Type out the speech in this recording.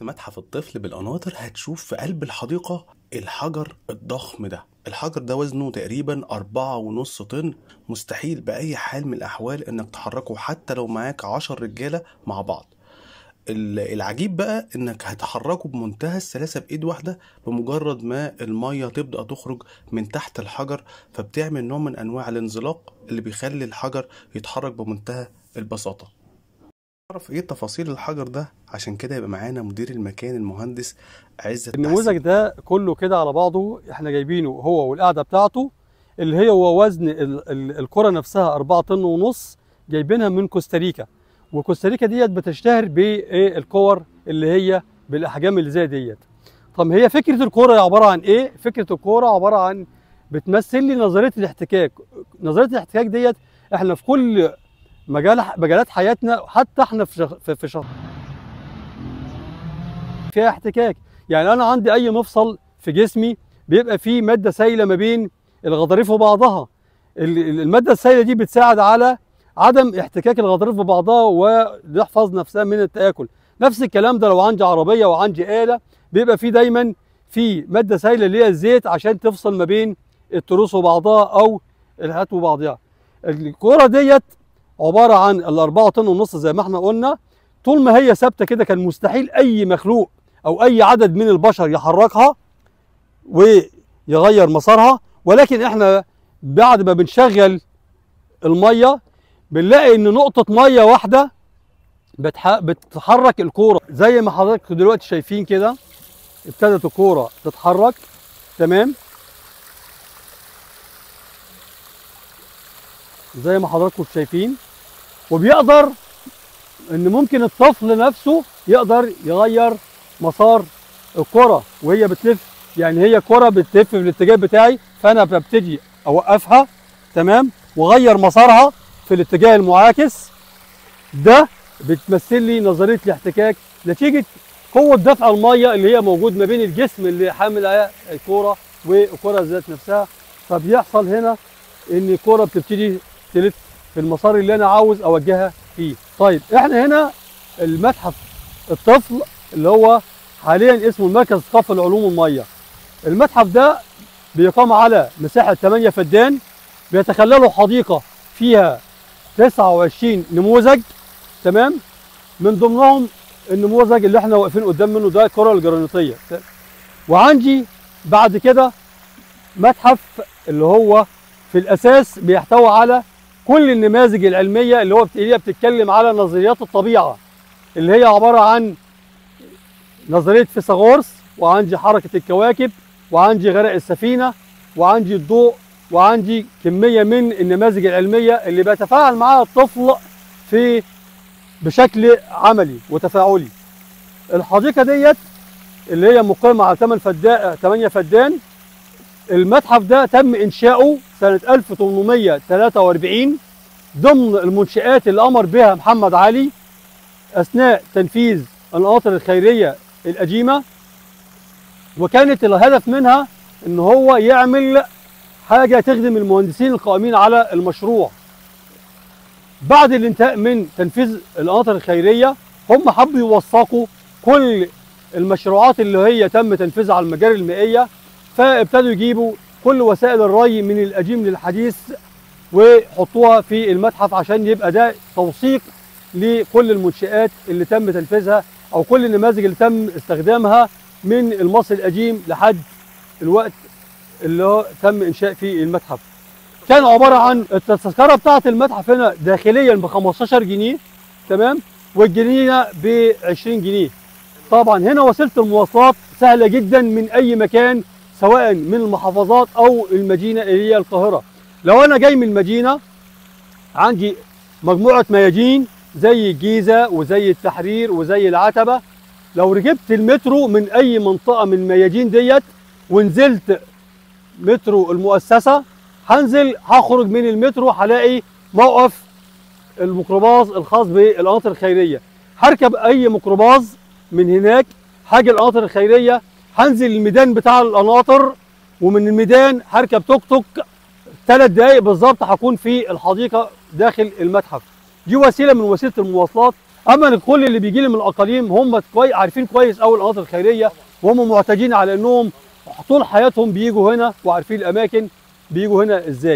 متحف الطفل بالقناطر هتشوف في قلب الحديقة الحجر الضخم ده. الحجر ده وزنه تقريبا 4.5 طن. مستحيل بأي حال من الأحوال إنك تحركه حتى لو معاك 10 رجالة مع بعض. العجيب بقى إنك هتحركه بمنتهى السلاسة بإيد واحدة بمجرد ما المية تبدأ تخرج من تحت الحجر، فبتعمل نوع من أنواع الانزلاق اللي بيخلي الحجر يتحرك بمنتهى البساطة. نعرف ايه تفاصيل الحجر ده، عشان كده يبقى معانا مدير المكان المهندس عزت. النموذج ده كله كده على بعضه احنا جايبينه هو والقاعده بتاعته اللي هي هو وزن الكره نفسها 4 طن ونص، جايبينها من كوستاريكا. وكوستاريكا ديت بتشتهر بالكور اللي هي بالاحجام اللي زي ديت. طب هي فكره الكوره عباره عن ايه؟ فكره الكوره عباره عن بتمثل لي نظريه الاحتكاك. نظريه الاحتكاك ديت احنا في كل مجالات حياتنا، حتى احنا في شهر فيها احتكاك. يعني انا عندي اي مفصل في جسمي بيبقى فيه ماده سائله ما بين الغضاريف وبعضها. الماده السائله دي بتساعد على عدم احتكاك الغضاريف ببعضها ويحفظ نفسها من التآكل. نفس الكلام ده لو عندي عربيه وعندي آلة بيبقى فيه دايما في ماده سائله اللي هي الزيت عشان تفصل ما بين التروس وبعضها او الهات وبعضها. الكوره ديت عباره عن ال4 طن ونص زي ما احنا قلنا. طول ما هي ثابته كده كان مستحيل اي مخلوق او اي عدد من البشر يحركها ويغير مسارها، ولكن احنا بعد ما بنشغل الميه بنلاقي ان نقطه ميه واحده بتحرك الكوره. زي ما حضراتكم دلوقتي شايفين كده ابتدت الكوره تتحرك. تمام، زي ما حضراتكم شايفين. وبيقدر ان ممكن الطفل نفسه يقدر يغير مسار الكرة وهي بتلف. يعني هي كرة بتلف في الاتجاه بتاعي، فانا ببتدي اوقفها تمام واغير مسارها في الاتجاه المعاكس. ده بتمثل لي نظرية الاحتكاك نتيجة قوة دفع المية اللي هي موجود ما بين الجسم اللي حامل على الكرة والكرة ذات نفسها. فبيحصل هنا ان الكرة بتبتدي تلف في المسار اللي انا عاوز اوجهها فيه. طيب احنا هنا المتحف الطفل اللي هو حاليا اسمه المركز الثقافي لعلوم الميه. المتحف ده بيقام على مساحه 8 فدان، بيتخلله حديقه فيها 29 نموذج. تمام، من ضمنهم النموذج اللي احنا واقفين قدام منه ده الكره الجرانيطيه. وعندي بعد كده متحف اللي هو في الاساس بيحتوي على كل النماذج العلميه اللي هي بتتكلم على نظريات الطبيعه، اللي هي عباره عن نظريه فيثاغورس، وعندي حركه الكواكب، وعندي غرق السفينه، وعندي الضوء، وعندي كميه من النماذج العلميه اللي بيتفاعل معاها الطفل بشكل عملي وتفاعلي. الحديقه ديت اللي هي مقيمه على 8 فدان. المتحف ده تم انشاؤه سنه 1843 ضمن المنشآت اللي امر بها محمد علي اثناء تنفيذ القناطر الخيريه القديمه، وكانت الهدف منها ان هو يعمل حاجه تخدم المهندسين القائمين على المشروع. بعد الانتهاء من تنفيذ القناطر الخيريه هم حبوا يوثقوا كل المشروعات اللي هي تم تنفيذها على المجاري المائيه، فابتدوا يجيبوا كل وسائل الري من القديم للحديث ويحطوها في المتحف عشان يبقى ده توثيق لكل المنشآت اللي تم تنفيذها او كل النماذج اللي تم استخدامها من المصري القديم لحد الوقت اللي هو تم انشاء فيه المتحف. كان عباره عن التذكره بتاعه المتحف هنا داخليا ب 15 جنيه، تمام، والجنينه ب 20 جنيه. طبعا هنا وسيله المواصلات سهله جدا من اي مكان، سواء من المحافظات او المدينه اللي هي القاهره. لو انا جاي من المدينه عندي مجموعه ميادين زي الجيزه وزي التحرير وزي العتبه. لو ركبت المترو من اي منطقه من الميادين ديت ونزلت مترو المؤسسه، هنزل هخرج من المترو هلاقي موقف الميكروباص الخاص بالقناطر الخيريه. هركب اي ميكروباص من هناك هاجي القناطر الخيريه، هنزل الميدان بتاع القناطر، ومن الميدان هركب توك توك 3 دقايق بالظبط هكون في الحديقه داخل المتحف. دي وسيله من وسيله المواصلات اما كل اللي بيجي لي من الاقاليم هم عارفين كويس قوي القناطر الخيريه، وهم معتادين على انهم طول حياتهم بيجوا هنا وعارفين الاماكن بيجوا هنا ازاي.